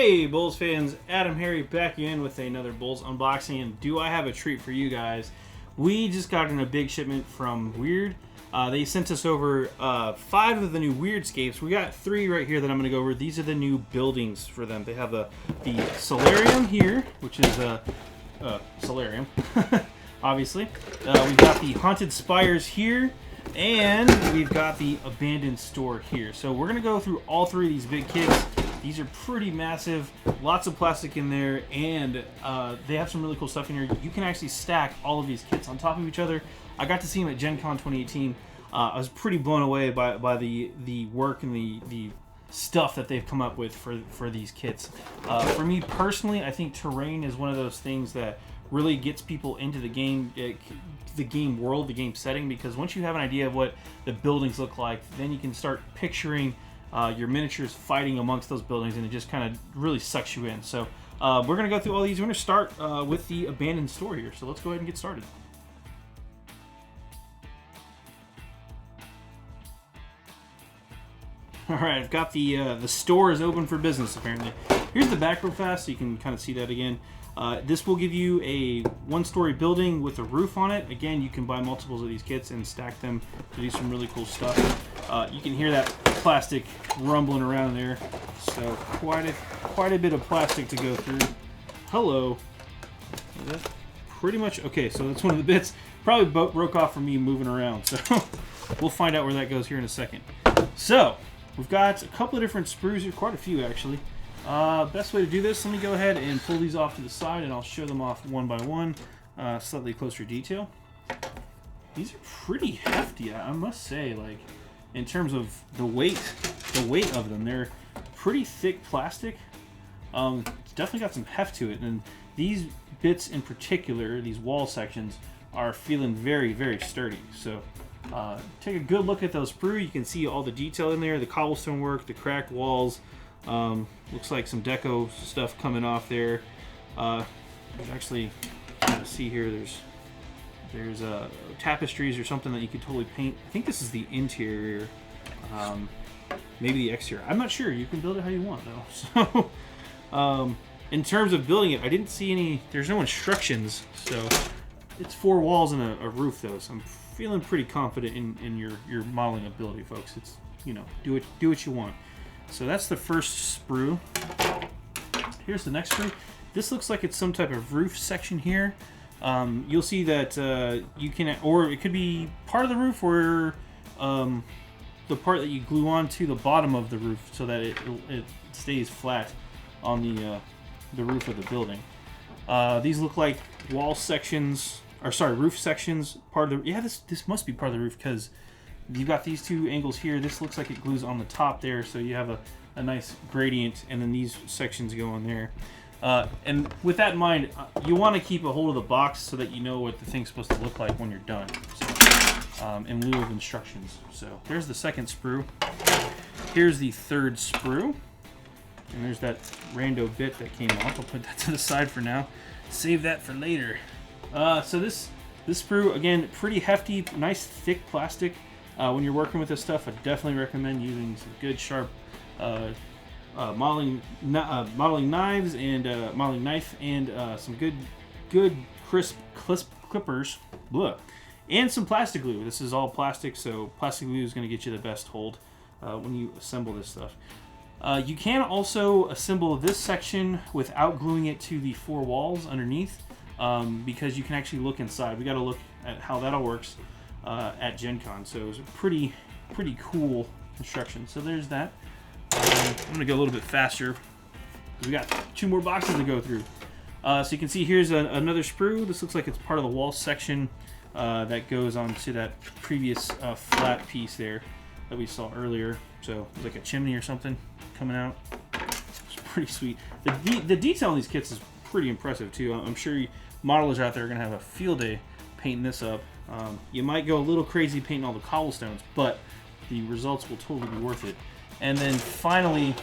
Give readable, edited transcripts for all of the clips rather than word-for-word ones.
Hey, BoLS fans, AdamHarry back again with another BoLS unboxing, and do I have a treat for you guys? We just got in a big shipment from Wyrd. They sent us over 5 of the new Wyrdscapes. We got 3 right here that I'm going to go over. These are the new buildings for them. They have the Solarium here, which is Solarium, obviously. We've got the Haunted Spires here, and we've got the Abandoned Store here. So we're going to go through all 3 of these big kits. These are pretty massive, lots of plastic in there, and they have some really cool stuff in here. You can actually stack all of these kits on top of each other. I got to see them at Gen Con 2018. I was pretty blown away by the work and the stuff that they've come up with for these kits. For me personally, I think terrain is one of those things that really gets people into the game world, the game setting, because once you have an idea of what the buildings look like, then you can start picturing your miniatures fighting amongst those buildings, and it just kind of really sucks you in. So we're going to go through all these. We're going to start with the Abandoned Store here. So let's go ahead and get started. Alright, I've got the store is open for business, apparently. Here's the back real fast so you can kind of see that again. This will give you a 1-story building with a roof on it. Again, you can buy multiples of these kits and stack them to do some really cool stuff. You can hear that plastic rumbling around there. So quite a bit of plastic to go through. Hello. That's pretty much okay. So that's one of the bits. Probably broke off from me moving around. So we'll find out where that goes here in a second. So we've got a couple of different sprues here, quite a few actually. Best way to do this, let me go ahead and pull these off to the side and I'll show them off one by one, slightly closer detail. These are pretty hefty, I must say, like in terms of the weight of them. They're pretty thick plastic. It's definitely got some heft to it, and these bits in particular, these wall sections, are feeling very, very sturdy. So take a good look at those sprue. You can see all the detail in there, the cobblestone work, the cracked walls. Looks like some deco stuff coming off there. There's actually, you see here, there's tapestries or something that you could totally paint. I think this is the interior, maybe the exterior. I'm not sure. You can build it how you want though. So in terms of building it, I didn't see any, there's no instructions. So it's 4 walls and a roof though. So I'm feeling pretty confident in your modeling ability, folks. It's, you know, do what you want. So that's the first sprue. Here's the next sprue. This looks like it's some type of roof section here. You'll see that you can, or it could be part of the roof, or the part that you glue onto the bottom of the roof so that it stays flat on the roof of the building. These look like wall sections, or sorry, roof sections. Part of the, yeah, this must be part of the roof because you've got these 2 angles here. This looks like it glues on the top there, so you have a nice gradient, and then these sections go on there. And with that in mind, you want to keep a hold of the box so that you know what the thing's supposed to look like when you're done. So, in lieu of instructions. So there's the second sprue. Here's the third sprue. And there's that rando bit that came off. I'll put that to the side for now. Save that for later. So this sprue, again, pretty hefty, nice thick plastic. When you're working with this stuff, I definitely recommend using some good sharp modeling knives and modeling knife and some good crisp clippers, and some plastic glue. This is all plastic, so plastic glue is going to get you the best hold when you assemble this stuff. You can also assemble this section without gluing it to the 4 walls underneath, because you can actually look inside. We got to look at how that all works at Gen Con. So it was a pretty cool construction. So there's that. I'm going to go a little bit faster. We got 2 more boxes to go through. So you can see here's another sprue. This looks like it's part of the wall section that goes onto that previous flat piece there that we saw earlier. So it's like a chimney or something coming out. It's pretty sweet. The detail on these kits is pretty impressive too. I'm sure modelers out there are going to have a field day painting this up. You might go a little crazy painting all the cobblestones, but the results will totally be worth it. And then finally,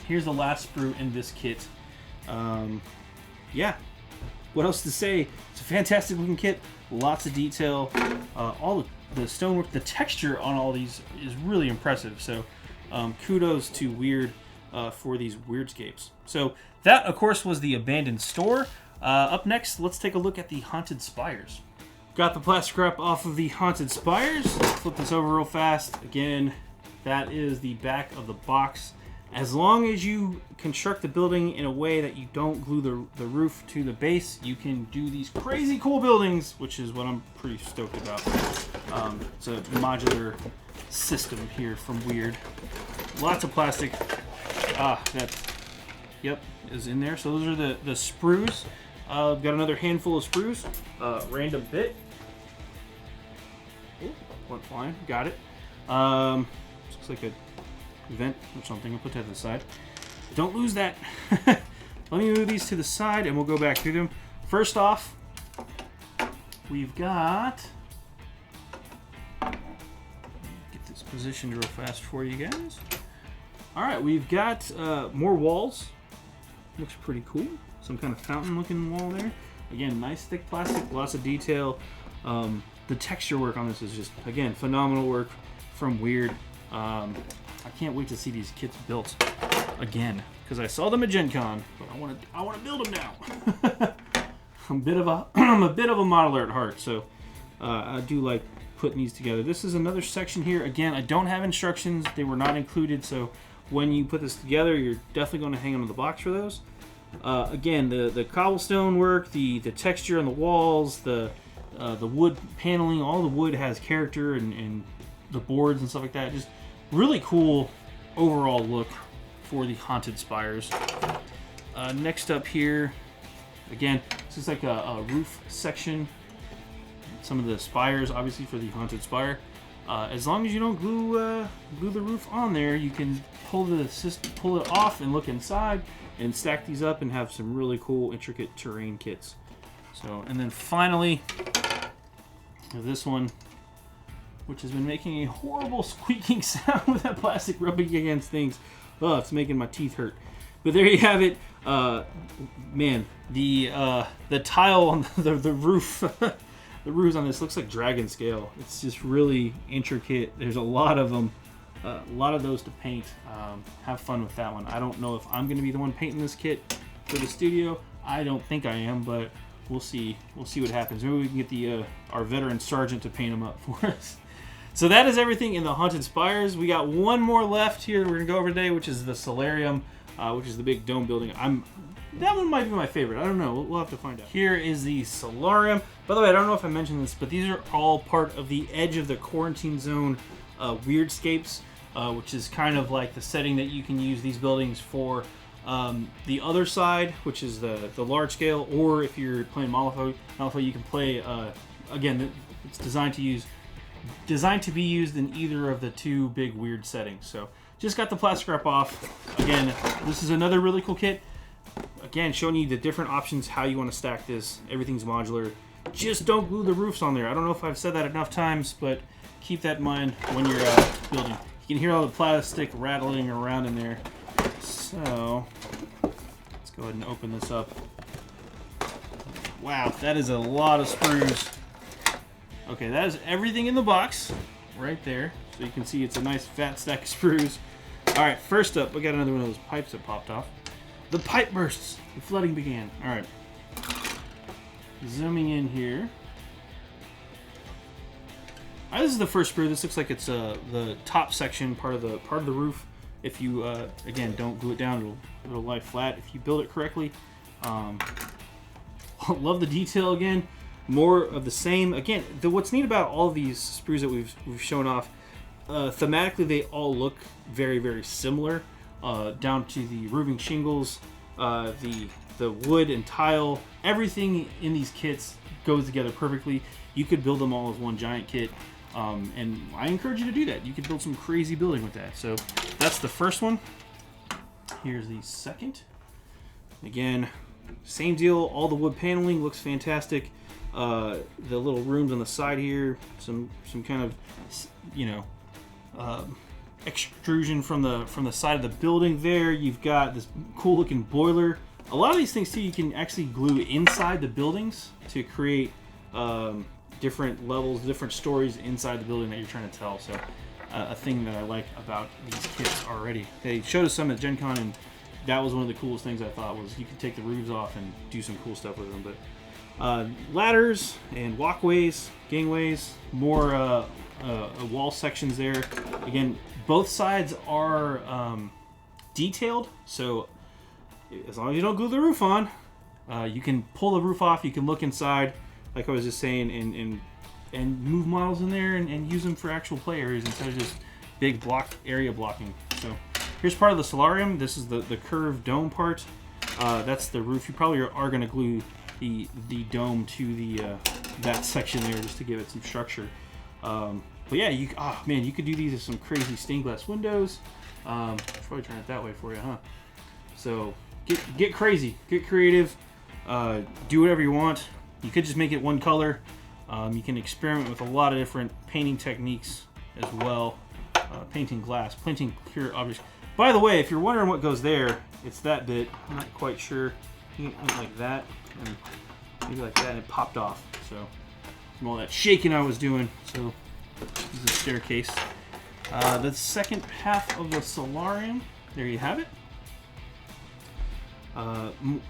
here's the last sprue in this kit. Yeah, what else to say? It's a fantastic looking kit, lots of detail. All the stonework, the texture on all these is really impressive. So kudos to Wyrd. for these Wyrdscapes. So that, of course, was the abandoned store. Up next, let's take a look at the haunted spires. Got the plastic wrap off of the haunted spires. Flip this over real fast. Again, that is the back of the box. As long as you construct the building in a way that you don't glue the roof to the base, you can do these crazy cool buildings, which is what I'm pretty stoked about. It's a modular system here from Wyrd. Lots of plastic. Yep, is in there. So those are the sprues. Got another handful of sprues. Random bit. Ooh, went flying. Got it. Looks like a vent or something. I'll put that to the side. Don't lose that. Let me move these to the side and we'll go back through them. First off, we've got... Get this positioned real fast for you guys. Alright, we've got more walls. Looks pretty cool. Some kind of fountain looking wall there. Again, nice thick plastic, lots of detail. The texture work on this is just, again, phenomenal work from Wyrd. I can't wait to see these kits built again because I saw them at Gen Con, but I want to build them now. I'm a bit of a modeler at heart, so I do like putting these together. This is another section here. Again, I don't have instructions; they were not included. So when you put this together, you're definitely going to hang on the box for those. Again, the cobblestone work, the texture on the walls, the wood paneling, all the wood has character, and the boards and stuff like that. Just really cool overall look for the haunted spires. Next up here, again, this is like a roof section. Some of the spires, obviously, for the haunted spire. As long as you don't glue the roof on there, you can pull it off and look inside and stack these up and have some really cool, intricate terrain kits. So, and then finally, this one, which has been making a horrible squeaking sound with that plastic rubbing against things. Oh, it's making my teeth hurt. But there you have it. Man, the tile on the roof, the roofs on this looks like dragon scale. It's just really intricate. There's a lot of them, a lot of those to paint. Have fun with that one. I don't know if I'm going to be the one painting this kit for the studio. I don't think I am, but we'll see. We'll see what happens. Maybe we can get our veteran sergeant to paint them up for us. So that is everything in the Haunted Spires. We got one more left here we're going to go over today, which is the Solarium, which is the big dome building. That one might be my favorite. I don't know. We'll have to find out. Here is the Solarium. By the way, I don't know if I mentioned this, but these are all part of the Edge of the Quarantine Zone Wyrdscapes, which is kind of like the setting that you can use these buildings for. The other side, which is the large scale, or if you're playing Malifaux, you can play, again, it's designed to be used in either of the two big Wyrd settings. So just got the plastic wrap off. Again, this is another really cool kit. Again, showing you the different options, how you want to stack this. Everything's modular. Just don't glue the roofs on there. I don't know if I've said that enough times, but keep that in mind when you're building. You can hear all the plastic rattling around in there. So let's go ahead and open this up. Wow, that is a lot of sprues. Okay, that is everything in the box right there. So you can see it's a nice fat stack of sprues. All right, first up, we got another one of those pipes that popped off. The pipe bursts. The flooding began. All right. Zooming in here. This is the first sprue. This looks like it's the top section, part of the roof. If you again don't glue it down, it'll lie flat. If you build it correctly. Love the detail again. More of the same. Again, what's neat about all of these sprues that we've shown off, thematically they all look very, very similar, down to the roofing shingles, the wood and tile. Everything in these kits goes together perfectly. You could build them all as one giant kit, and I encourage you to do that. You could build some crazy building with that. So that's the first one. Here's the second. Again, same deal. All the wood paneling looks fantastic. The little rooms on the side here, some kind of, you know, extrusion from the side of the building there. You've got this cool looking boiler. A lot of these things too, you can actually glue inside the buildings to create different levels, different stories inside the building that you're trying to tell. So a thing that I like about these kits already. They showed us some at Gen Con, and that was one of the coolest things I thought, was you could take the roofs off and do some cool stuff with them. But ladders and walkways, gangways, more wall sections there. Again, both sides are detailed, so as long as you don't glue the roof on, you can pull the roof off, you can look inside, like I was just saying, and move models in there and use them for actual play areas instead of just big area blocking. So here's part of the Solarium. This is the curved dome part. That's the roof. You probably are going to glue the dome to the that section there just to give it some structure. But yeah, you could do these as some crazy stained glass windows. Probably turn it that way for you, huh? So get crazy, get creative, do whatever you want. You could just make it one color. You can experiment with a lot of different painting techniques as well. Painting glass, painting pure objects. By the way, if you're wondering what goes there, it's that bit. I'm not quite sure. You went like that, and maybe like that, and it popped off. So from all that shaking I was doing. So this is a staircase. The second half of the Solarium. There you have it.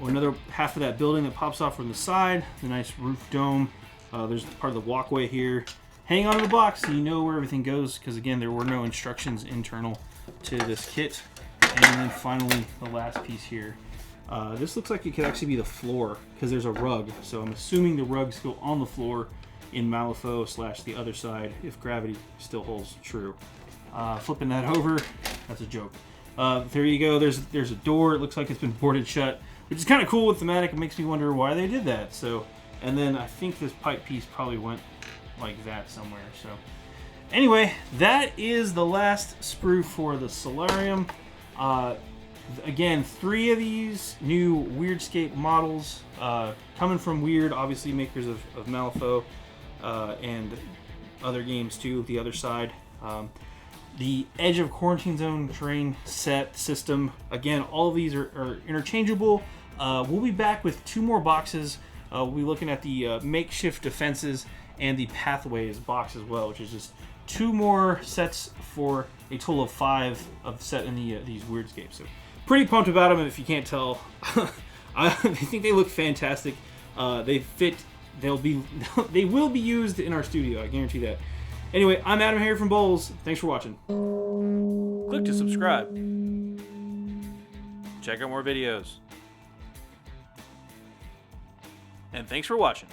Another half of that building that pops off from the side. The nice roof dome. There's part of the walkway here. Hang on to the box so you know where everything goes, because again, there were no instructions internal to this kit. And then finally, the last piece here. This looks like it could actually be the floor, because there's a rug. So I'm assuming the rugs go on the floor in Malifaux / the other side, if gravity still holds true. Flipping that over, that's a joke. There you go. There's a door. It looks like it's been boarded shut, which is kind of cool with thematic. It makes me wonder why they did that. So, and then I think this pipe piece probably went like that somewhere. So, anyway, that is the last sprue for the Solarium. Again, 3 of these new Wyrdscape models coming from Wyrd, obviously makers of Malifaux and other games too. The other side. The Edge of Quarantine Zone terrain set system. Again, all of these are interchangeable. We'll be back with 2 more boxes. We'll be looking at the makeshift defenses and the pathways box as well, which is just 2 more sets for a total of 5 of set in these Wyrdscapes. So pretty pumped about them, if you can't tell. I think they look fantastic. They fit. They will be used in our studio. I guarantee that. Anyway, I'm AdamHarry from BoLS. Thanks for watching. Click to subscribe. Check out more videos. And thanks for watching.